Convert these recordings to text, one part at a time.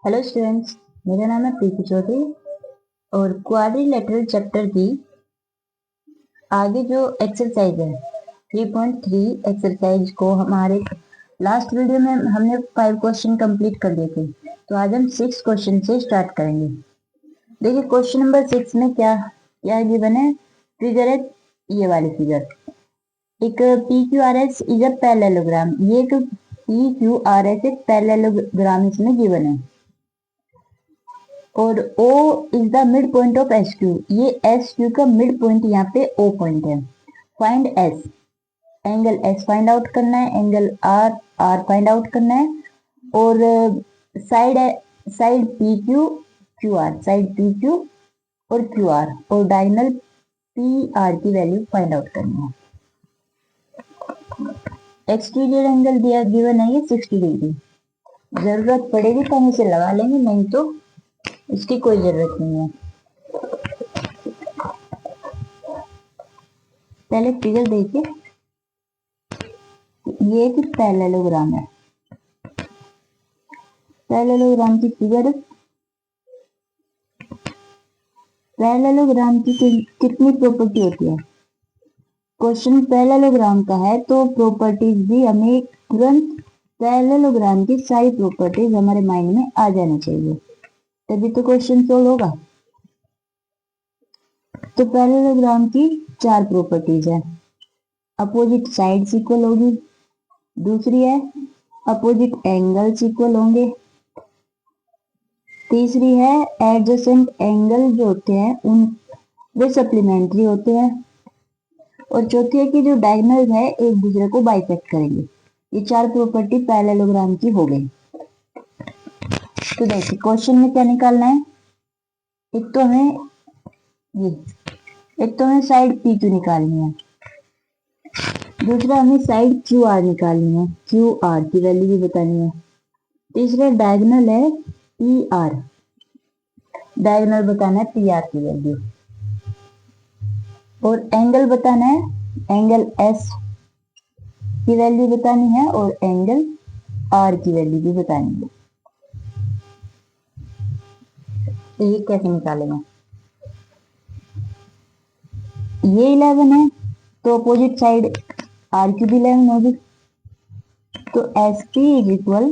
Hello students, मेरा नाम है प्रीति चौधरी और क्वाड्रिलेटरल चैप्टर की आगे जो एक्सरसाइज है 3.3 एक्सरसाइज को हमारे लास्ट वीडियो में हमने 5 क्वेश्चन कंप्लीट कर दिए थे। तो आज हम 6 क्वेश्चन से स्टार्ट करेंगे। देखिए क्वेश्चन नंबर 6 में क्या क्या गिवन है। फिगर है ये वाली फिगर, एक P Q R S is a parallelogram. ये एक पी क्यू आर एस एक पैरेललोग्राम इसमें गिवन है और O is the mid point of S Q. ये एस क्यू का मिड पॉइंट यहाँ पे O पॉइंट है। Find S, angle S find out करना है, angle R R find out करना है और side side P Q Q R, side P Q और क्यू आर और डायगोनल पी आर की वैल्यू फाइंड आउट करनी है। एक्सटीरियर एंगल दिया गिवन है ये 60 डिग्री। जरूरत पड़ेगी तो हम इसे लगा लेंगे, नहीं तो इसकी कोई जरूरत नहीं है। पहले फिगर देखिए, ये एक पैरेललोग्राम है। पैरेललोग्राम की फिगर, पैरेललोग्राम की कितनी प्रॉपर्टी होती है। क्वेश्चन पैरेललोग्राम का है तो प्रॉपर्टीज भी हमें तुरंत पैरेललोग्राम की सारी प्रॉपर्टीज हमारे माइंड में आ जानी चाहिए, तभी तो क्वेश्चन सोल्व होगा। तो पैरेललोग्राम की 4 प्रॉपर्टीज है। अपोजिट साइड्स इक्वल होगी, दूसरी है अपोजिट एंगल्स इक्वल होंगे, तीसरी है एडजेसेंट एंगल जो होते हैं उन वे सप्लीमेंट्री होते हैं और चौथी है कि जो डायगोनल है एक दूसरे को बाइसेक्ट करेंगे। ये 4 प्रॉपर्टी पैरेललोग्राम की हो गई। तो देखिए क्वेश्चन में क्या निकालना है। एक तो हमें ये, एक तो हमें साइड पी क्यू निकालनी है, दूसरा हमें साइड क्यू आर निकालनी है, क्यू आर की वैल्यू भी बतानी है, तीसरा डायगोनल है पी आर, डायगोनल बताना है पी आर की वैल्यू और एंगल बताना है, एंगल एस की वैल्यू बतानी है और एंगल आर की वैल्यू भी बतानी है। तो ये कैसे निकालेंगे। ये 11 है तो अपोजिट साइड आर की भी 11 होगी, तो S P is equal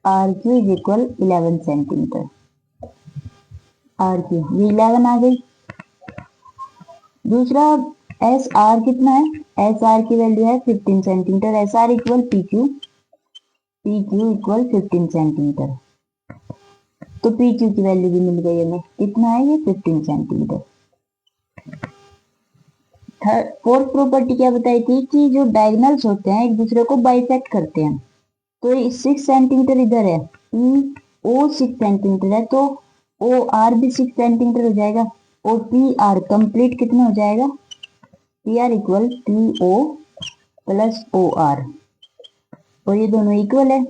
R Q is equal 11 centimetre. R Q ये 11 आ गई। दूसरा एस आर कितना है, एस आर की वैल्यू है 15 centimetre. S R equal P Q, P Q equal 15 centimetre. तो पी क्यू की वैल्यू भी मिल गई हमें, कितना है ये 15 सेंटीमीटर। फोर्थ प्रॉपर्टी क्या बताई थी कि जो डायगोनल्स होते हैं एक दूसरे को बाइसेक्ट करते हैं। तो 6 सेंटीमीटर इधर है, पी ओ 6 सेंटीमीटर है तो ओ आर भी 6 सेंटीमीटर हो जाएगा और पी आर कंप्लीट कितना हो जाएगा, P R equal P O plus O R और ये दोनों इक्वल है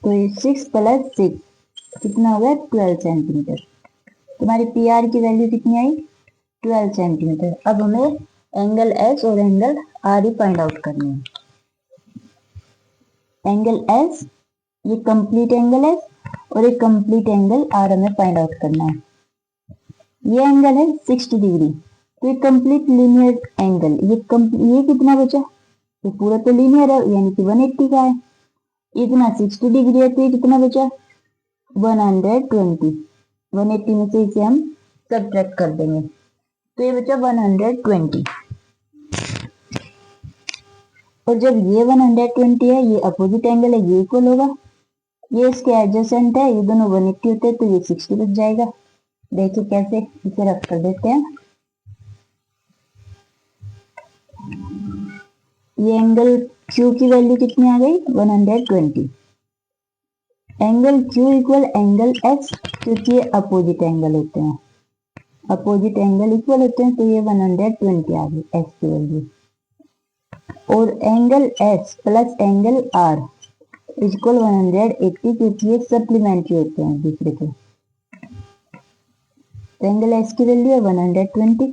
तो ये 6 प्लस 6 कितना हो गया 12 सेंटीमीटर। तुम्हारी पी आर की वैल्यू कितनी आई 12 सेंटीमीटर। अब हमें एंगल एस और एंगल आर ही फाइंड आउट करनी है। एंगल एस ये कंप्लीट एंगल है और एक कंप्लीट एंगल आर हमें फाइंड आउट करना है। ये एंगल है 60 डिग्री तो ये कंप्लीट लीनियर एंगल, ये कितना बचा, ये पूरा तो लीनियर है यानी कि 180 का है। इतना 60 डिग्री है तो ये कितना बचा 120। 180 में से इसे हम सब्ट्रैक्ट कर देंगे तो ये बचा 120। और जब ये 120 है ये अपोजिट एंगल है ये इक्वल होगा, ये इसके एडजेसेंट है, ये दोनों 180 होते हैं तो ये 60 बच जाएगा। देखिए कैसे, इसे रख कर देते हैं। ये एंगल Q की वैल्यू कितनी आ गई 120। Angle Q equal angle X क्योंकि ये अपोजिट एंगल होते हैं, अपोजिट एंगल इक्वल होते हैं तो ये 120 आ गई X की वैल्यू। और angle S plus angle R equal 180 क्योंकि ये सप्लीमेंट्री होते हैं दूसरे के। तो एंगल S की वैल्यू है 120,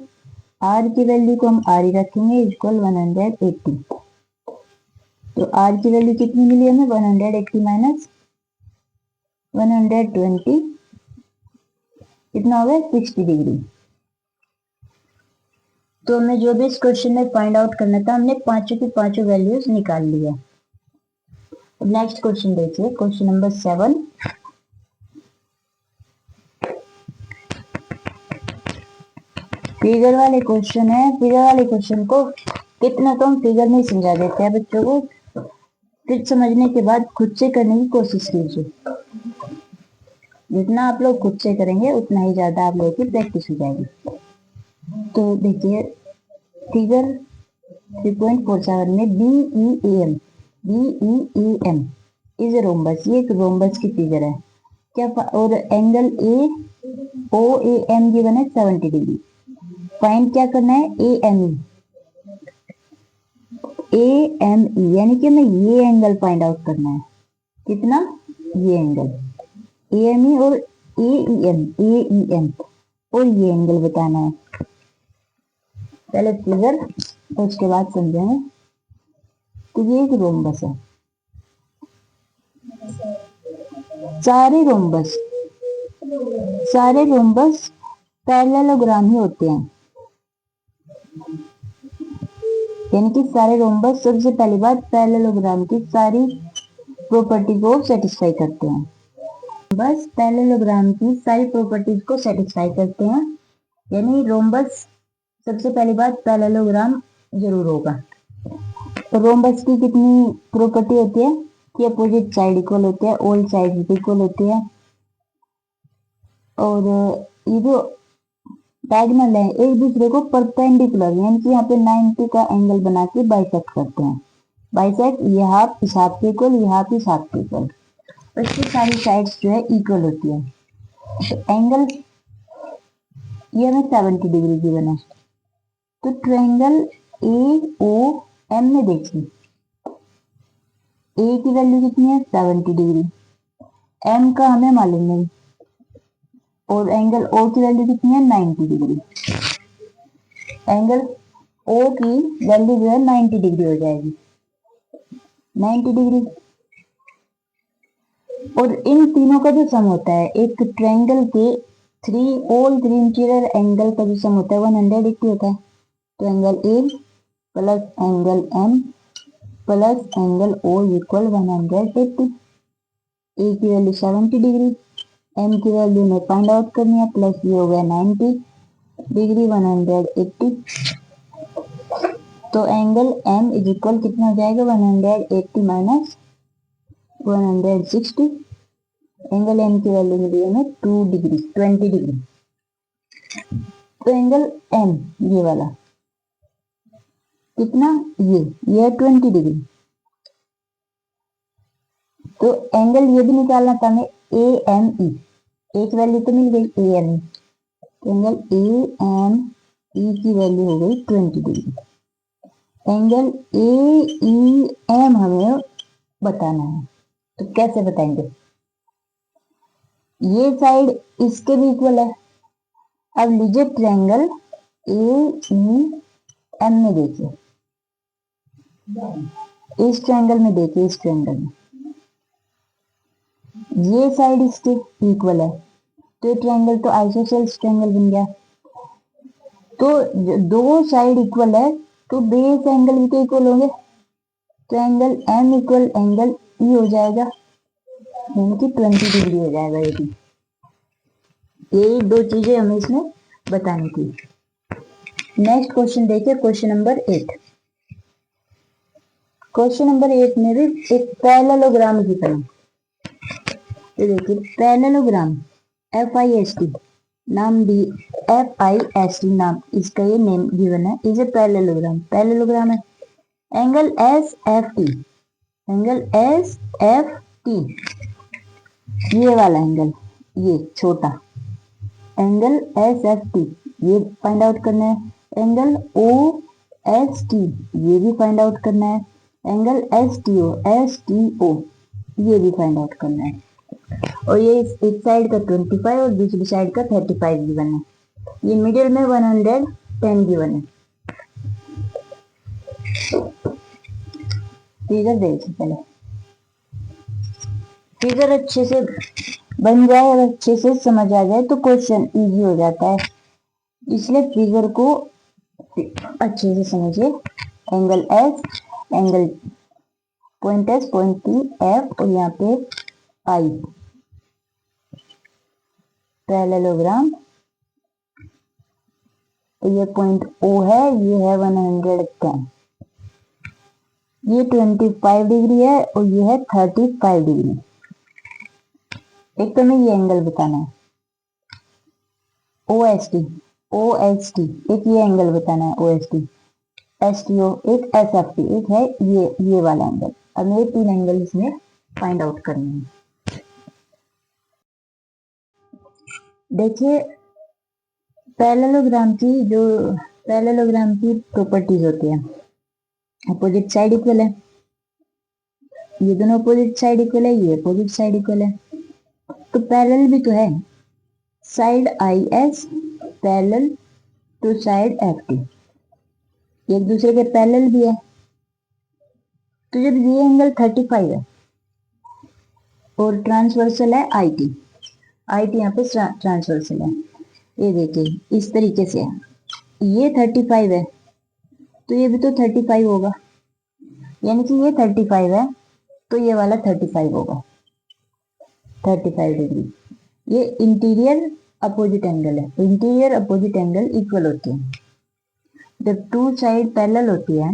R की वैल्यू को हम R ही रखेंगे इक्वल 180। तो R की वैल्यू कितनी मिली हमें 180 माइनस 120 कितना हो गया 60 डिग्री। तो हमें जो भी इस क्वेश्चन में फाइंड आउट करना था हमने पांचों की पांचों वैल्यूज निकाल लिया। नेक्स्ट क्वेश्चन देखिए, क्वेश्चन नंबर 7। फिगर वाले क्वेश्चन है। फिगर वाले क्वेश्चन को कितना तो हम फिगर में समझा देते हैं बच्चों को, फिर समझने के बाद खुद से करने की कोशिश कीजिए। जितना आप लोग खुद से करेंगे उतना ही ज्यादा आप लोगों की प्रैक्टिस हो जाएगी। तो देखिए फिगर 3.47 में BEAM इज ए रोम्बस, ये एक रोम्बस की फिगर है क्या। और एंगल OAM गिवन है 70 डिग्री। फाइंड क्या करना है AME यानी कि हमें ये एंगल फाइंड आउट करना है। कितना, ये एंगल AME और AEM और ये एंगल बताना है। पहले फिगर और उसके बाद समझेंगे। तो ये एक रोम्बस है। सारे रोम्बस पैरेललोग्राम ही होते हैं, यानी कि सारे रोम्बस सबसे पहली बात पैरेललोग्राम की सारी प्रॉपर्टी को सेटिस्फाई करते हैं। बस पैरेललोग्राम की सारी प्रॉपर्टीज को सेटिस्फाई करते हैं, यानी रोम्बस सबसे पहली बात पैरेललोग्राम जरूर होगा। तो रोम्बस की कितनी प्रॉपर्टी होती है कि अपोजिट साइड इक्वल होते हैं, ऑल साइड इक्वल होते हैं, और ये जो डायगोनल है एक दूसरे को परपेंडिकुलर, यानी कि यहाँ पे 90 का एंगल बना के बाइसेक्ट करते हैं। बाइसेक्ट, ये हाफ इस हाफ के इक्वल, ये हाफ इस हाफ के इक्वल, और इसकी सारी साइड्स जो है इक्वल होती है। तो एंगल ये हमें 70 डिग्री की बना। तो ट्रायंगल AOM में देखिए A की वैल्यू कितनी है 70 डिग्री, M का हमें मालूम नहीं, और एंगल O की वैल्यू कितनी है 90 डिग्री। एंगल O की वैल्यू जो है 90 डिग्री हो जाएगी, 90 डिग्री। और इन तीनों का जो सम होता है एक ट्रायंगल के ऑल थ्री इंटीरियर एंगल का जो सम होता है 180 होता है। तो angle A plus angle M plus angle O equal 180। A की वैल्यू 70 डिग्री, M की वैल्यू में फाइंड आउट करनी है, प्लस ये हो गया 90 डिग्री 180। तो एंगल M इज इक्वल कितना हो जाएगा 180 माइनस 160। एंगल M की वैल्यू मिली हमें 20 डिग्री। तो एंगल M ये वाला कितना, ये 20 डिग्री। तो एंगल ये भी निकालना था हमें AME, एक वैल्यू तो मिल गई AME। तो एंगल AME की वैल्यू हो गई 20 डिग्री। एंगल AEM हमें बताना है, तो कैसे बताएंगे। ये साइड इसके भी इक्वल है। अब लीजिए ट्रायंगल AEM में देखिए, इस ट्रायंगल में देखिए, इस ट्रायंगल में ये साइड इसके इक्वल है, तो ये ट्रायंगल तो आइसोसेल्स ट्रायंगल बन गया। तो दो साइड इक्वल है तो बेस एंगल भी तो इक्वल होंगे। तो angle M equal angle E हो जाएगा, यानी कि 20 डिग्री हो जाएगा। ये दो चीजें हमें इसमें बतानी थी। नेक्स्ट क्वेश्चन देखिए, क्वेश्चन नंबर 8। क्वेश्चन नंबर 8 में भी एक पैरेललोग्राम की तरह, तो देखिए पैरेललोग्राम FIST नाम दी, FIST नाम इसका ये नेम गिवन है, इज ए पैरेललोग्राम है। एंगल SFT, एंगल SFT ये वाला एंगल, ये छोटा एंगल SFT ये फाइंड आउट करना है। एंगल OST ये भी फाइंड आउट करना है। एंगल STO ये भी फाइंड आउट करना है। और ये एक साइड का 25 और दूसरी साइड का 35 गिवन है। ये मिडिल में 110 गिवन है। फिगर देखिए पहले, फिगर अच्छे से बन जाए और अच्छे से समझ आ जाए तो क्वेश्चन इजी हो जाता है, इसलिए फिगर को अच्छे से समझिए। Angle S, angle point S, point T, F और यहाँ पे आई, पैरेललोग्राम। तो ये पॉइंट ओ है, ये है 110, ये 25 डिग्री है और ये है 35 डिग्री। एक तो हमें ये एंगल बताना है O S T, O S T, एक ये एंगल बताना है O S T, S T O, एक एस एफ टी, एक है ये वाला एंगल। अब ये 3 एंगल इसमें फाइंड आउट करने हैं। देखिए पैरेललोग्राम की प्रॉपर्टीज होती है, अपोजिट साइड इक्वल है, ये दोनों अपोजिट साइड इक्वल है, ये अपोजिट साइड इक्वल है, तो पैरेलल भी तो है। Side I S parallel to side F T, एक दूसरे के पैरेलल भी है। तो जब ये एंगल 35 है और ट्रांसवर्सल है आई टी, आई टी यहाँ पे ट्रांसवर्सल है, ये देखिए इस तरीके से है, ये 35 है तो ये भी तो 35 होगा, यानी कि ये 35 है तो ये वाला 35 होगा, 35 डिग्री। ये इंटीरियर अपोजिट एंगल है, इंटीरियर अपोजिट एंगल इक्वल होते हैं जब टू साइड पैरेलल होती है।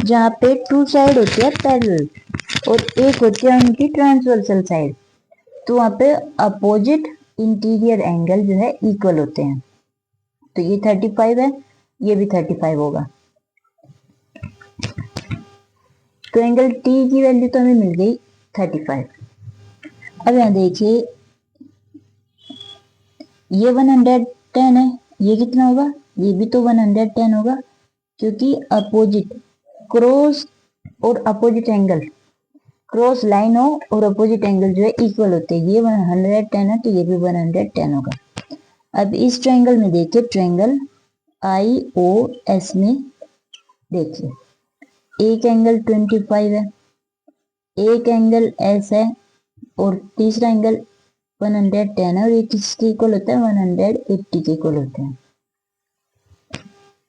जहाँ पे टू साइड होती है पैरेलल और एक होती है उनकी ट्रांसवर्सल साइड, तो वहाँ पे अपोजिट इंटीरियर एंगल जो है इक्वल होते हैं। तो ये 35 है, ये भी 35 होगा, तो एंगल टी की वैल्यू तो हमें मिल गई 35। अब यहाँ देखिए ये 110 है, ये कितना होगा, ये भी तो 110 होगा, क्योंकि अपोजिट क्रॉस और अपोजिट एंगल, क्रॉस लाइन हो और अपोजिट एंगल जो है इक्वल होते हैं, ये 110 है तो ये भी 110 होगा। अब इस ट्रायंगल में देखिए, ट्रायंगल आई ओ एस में देखिए एक एंगल 25 है, एक एंगल एस है और तीसरा एंगल 110 है, और ये किसके इक्वल होता है, 180 के इक्वल होते हैं।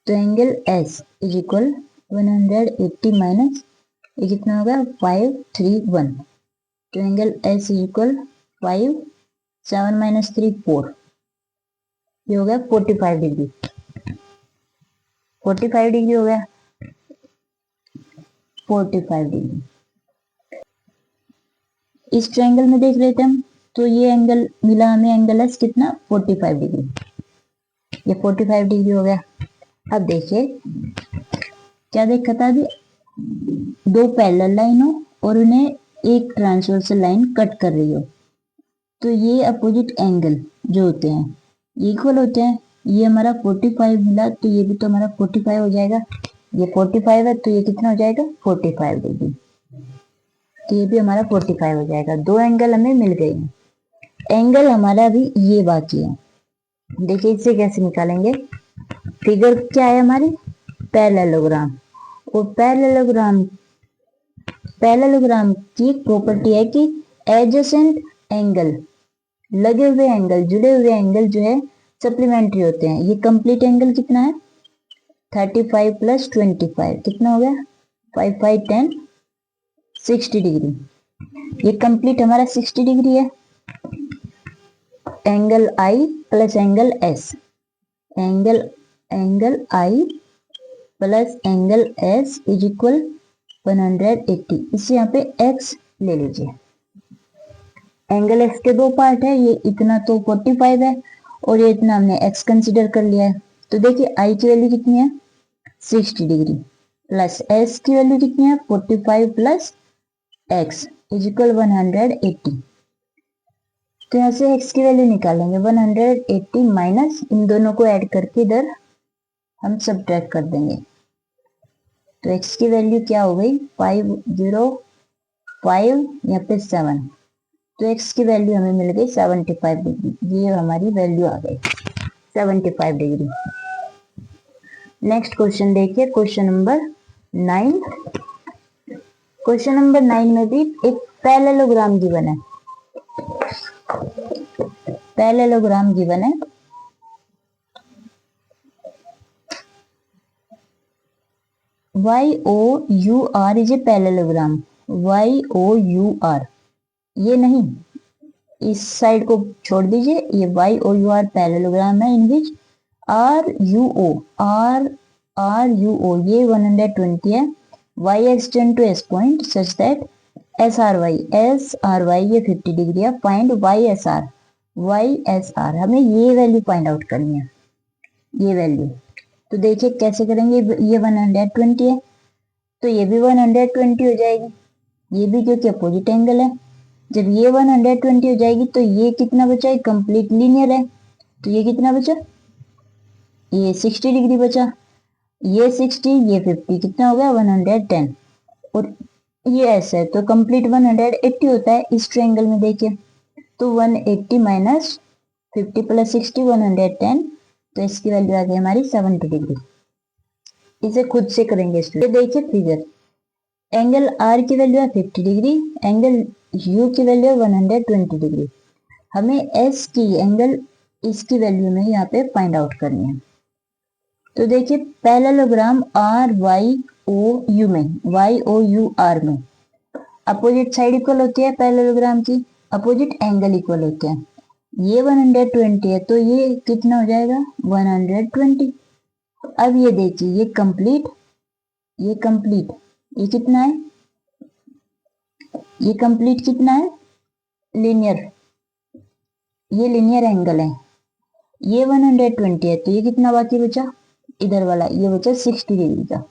तो angle S is equal 180 minus ये कितना होगा 531, तो angle S is equal 5, 7 minus 3 4, ये हो गया 45 डिग्री, 45 डिग्री हो गया, 45 डिग्री। इस ट्रायंगल में देख रहे थे हम, तो ये एंगल मिला हमें, एंगल एस कितना 45 डिग्री, ये 45 डिग्री हो गया। अब देखिए क्या देखा था अभी, दो पैरेलल लाइन हो और उन्हें एक ट्रांसवर्सल लाइन कट कर रही हो, तो ये अपोजिट एंगल जो होते हैं इक्वल होते हैं। ये हमारा 45 मिला तो ये भी तो हमारा 45 हो जाएगा, ये 45 है तो ये कितना हो जाएगा 45 डिग्री, तो ये भी हमारा 45 हो जाएगा। दो एंगल हमें मिल गए हैं। एंगल हमारा अभी ये बाकी है, देखिए इसे कैसे निकालेंगे। फिगर क्या है हमारी, पैरेललोग्राम, और पैरेललोग्राम की एक प्रॉपर्टी है कि एडजेसेंट एंगल, लगे हुए एंगल, जुड़े हुए एंगल जो है सप्लीमेंट्री होते हैं। ये कंप्लीट एंगल कितना है 35 प्लस 25 कितना हो गया 5 5 10 60 डिग्री, ये कंप्लीट हमारा 60 डिग्री है। Angle I plus angle S, angle I plus angle S is equal 180, इसे यहाँ पे एक्स ले लीजिए। एंगल एक्स के दो पार्ट है, ये इतना तो 45 है और ये इतना हमने एक्स कंसिडर कर लिया है। तो देखिए आई की वैल्यू कितनी है 60 डिग्री प्लस एस की वैल्यू कितनी है 45 प्लस एक्स इज इक्वल 180। तो यहाँ से एक्स की वैल्यू निकालेंगे 180 माइनस इन दोनों को ऐड करके इधर हम सब्ट्रैक्ट कर देंगे। तो एक्स की वैल्यू क्या हो गई 505 यहाँ पे 7, तो एक्स की वैल्यू हमें मिल गई 75 डिग्री, ये हमारी वैल्यू आ गई 75 डिग्री। नेक्स्ट क्वेश्चन देखिए, क्वेश्चन नंबर 9। क्वेश्चन नंबर 9 में भी एक पैरेललोग्राम गिवन है। पैरेललोग्राम गिवन है। YOUR is a parallelogram. YOUR ये नहीं, इस साइड को छोड़ दीजिए, ये YOUR पैरेललोग्राम है इन विच RUO ये 120 है। Y extend to S point such that SRY ये 50 डिग्री है। फाइंड YSR हमें ये वैल्यू फाइंड आउट करनी है, ये वैल्यू। तो देखिए कैसे करेंगे, ये 120 है तो ये भी 120 हो जाएगी, ये भी क्योंकि अपोजिट एंगल है। जब ये 120 हो जाएगी तो ये कितना बचा, कंप्लीट लीनियर है, तो ये कितना बचा, ये 60 डिग्री बचा। ये 60 ये 50 कितना हो गया 110, और ये ऐसा है तो कंप्लीट 180 होता है इस ट्रायंगल में। देखिए तो 180 माइनस 50 प्लस 60 110, तो इसकी वैल्यू आ गई हमारी 70 डिग्री। इसे खुद से करेंगे स्टूडेंट। देखिए फिगर, एंगल आर की वैल्यू है 50 डिग्री, एंगल यू की वैल्यू है 120 डिग्री। हमें एस की एंगल इसकी वैल्यू में यहाँ पे फाइंड आउट करनी है। तो देखिए पैरेललोग्राम RYOU में अपोजिट साइड इक्वल होती है, पैरेललोग्राम की अपोजिट एंगल इक्वल होते हैं। ये 120 है तो ये कितना हो जाएगा 120। अब ये देखिए ये कंप्लीट ये कितना है, ये कंप्लीट कितना है लीनियर, ये लीनियर एंगल है। ये 120 है तो ये कितना बाकी बचा, इधर वाला ये बचा 60 डिग्री का,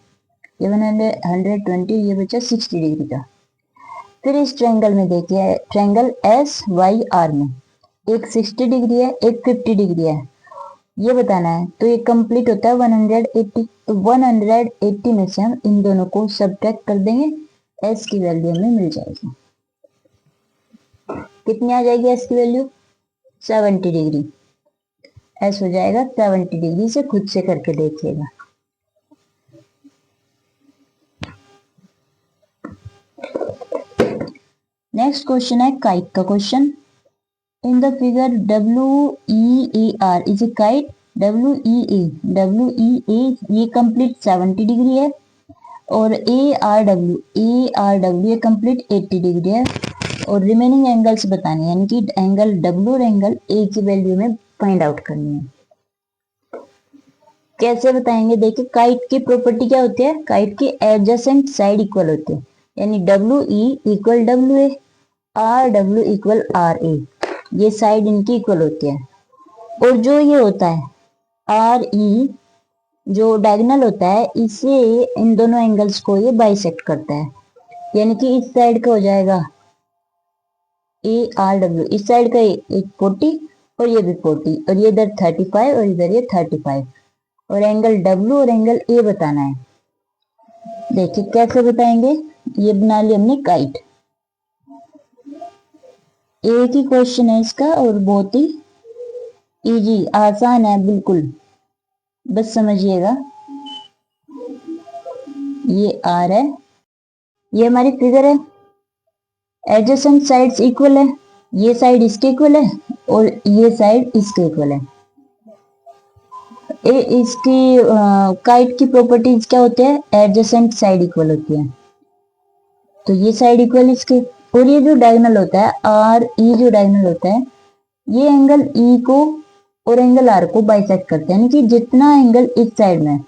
ये 120 ये बचा 60 डिग्री का। फिर इस ट्रायंगल में देखिए, ट्रायंगल SYR में एक 60 डिग्री है एक 50 डिग्री है, ये बताना है। तो ये कंप्लीट होता है 180, तो 180 में से हम इन दोनों को सब्ट्रैक्ट कर देंगे, S की वैल्यू हमें मिल जाएगी। कितनी आ जाएगी S की वैल्यू 70 डिग्री। S हो जाएगा 70 डिग्री। से खुद से करके देखिएगा। नेक्स्ट क्वेश्चन है काइट का question. In the figure WEAR is a kite. WEA ये कंप्लीट 70 डिग्री है, और ARW ये कंप्लीट 80 डिग्री है, और रिमेनिंग एंगल्स बताने यानी कि एंगल W और एंगल A की वैल्यू में फाइंड आउट करनी है। कैसे बताएंगे, देखिए काइट की प्रॉपर्टी क्या होती है, काइट की एडजेसेंट साइड इक्वल होती है, यानी WE equal WA, RW equal RA, ये साइड इनकी इक्वल होती है। और जो ये होता है RE जो डायगोनल होता है, इसे इन दोनों एंगल्स को ये बाइसेक्ट करता है, यानी कि इस साइड का हो जाएगा ARW, इस साइड का एक 40 और ये भी 40, और ये इधर 35 और इधर ये 35, और एंगल W और एंगल A बताना है। देखिए कैसे बताएंगे, ये बना लिया हमने काइट। एक ही क्वेश्चन है इसका और बहुत ही इजी आसान है बिल्कुल, बस समझिएगा। ये R है, ये हमारी फिगर है, एडजेसेंट साइड्स इक्वल है, ये साइड इसके इक्वल है और ये साइड इसके इक्वल है। इसकी काइट की प्रॉपर्टीज क्या होते हैं, एडजेसेंट साइड इक्वल होती है, तो ये साइड इक्वल इसके, और ये जो डायगोनल होता है RE जो डायगोनल होता है, ये एंगल E को और एंगल R को बाइसेक्ट करते हैं, यानी कि जितना एंगल इस साइड में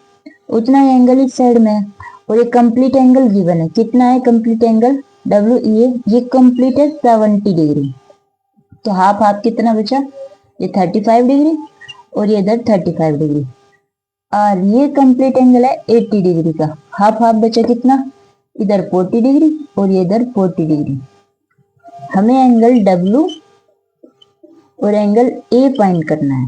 उतना एंगल इस साइड में। और ये कंप्लीट एंगल गिवन है, कितना है कंप्लीट एंगल WEA, ये कंप्लीट है 70 डिग्री। तो हाफ हाफ कितना बचा, ये 35 डिग्री और ये इधर 35 डिग्री, और ये कंप्लीट एंगल है 80 डिग्री का। हाफ हाफ बचा कितना, इधर 40 डिग्री और ये इधर 40 डिग्री। हमें एंगल W और एंगल A फाइंड करना है।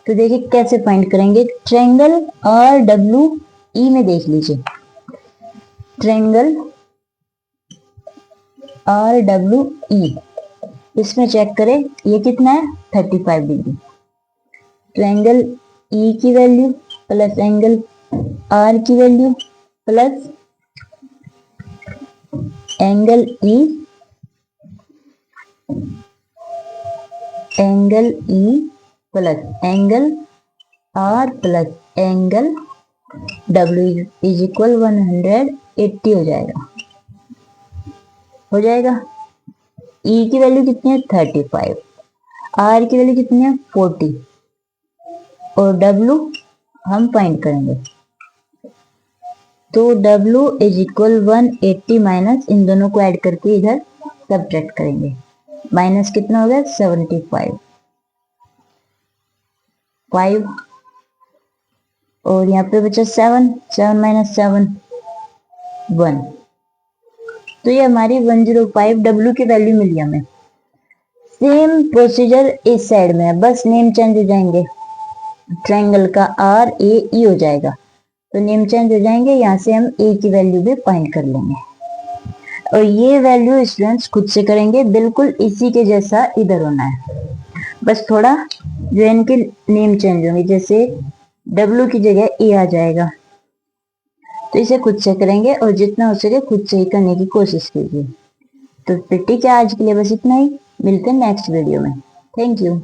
तो देखिए कैसे फाइंड करेंगे, ट्रायंगल RWE में देख लीजिए, ट्रायंगल RWE, इसमें चेक करें ये कितना है 35 डिग्री। तो एंगल E की वैल्यू प्लस एंगल R की value plus angle E plus angle R plus angle W is equal 180 हो जाएगा। ई की वैल्यू कितनी है 35, आर की वैल्यू कितनी है 40 और डब्ल्यू हम फाइंड करेंगे। तो डब्ल्यू इज इक्वल 180 माइनस इन दोनों को ऐड करके इधर सब्ट्रैक्ट करेंगे। माइनस कितना हो गया 75, 5 और यहाँ पे बचा 7, 7 माइनस 7 1। तो ये हमारी 105 डब्ल्यू की वैल्यू मिली हमें। सेम प्रोसीजर इस साइड में है, बस नेम चेंज हो जाएंगे। ट्रायंगल का आर ए ई हो जाएगा तो नेम चेंज हो जाएंगे। यहाँ से हम ए की वैल्यू भी फाइंड कर लेंगे और ये वैल्यू स्टूडेंट्स खुद से करेंगे, बिल्कुल इसी के जैसा इधर होना है। बस थोड़ा जो इनके नेम चेंज होंगे, जैसे डब्ल्यू की जगह ए आ जाएगा। तो इसे खुद से करेंगे और जितना हो सके खुद से ही करने की कोशिश कीजिए। तो फिर ठीक है, आज के लिए बस इतना ही। मिलते हैं नेक्स्ट वीडियो में। Thank you.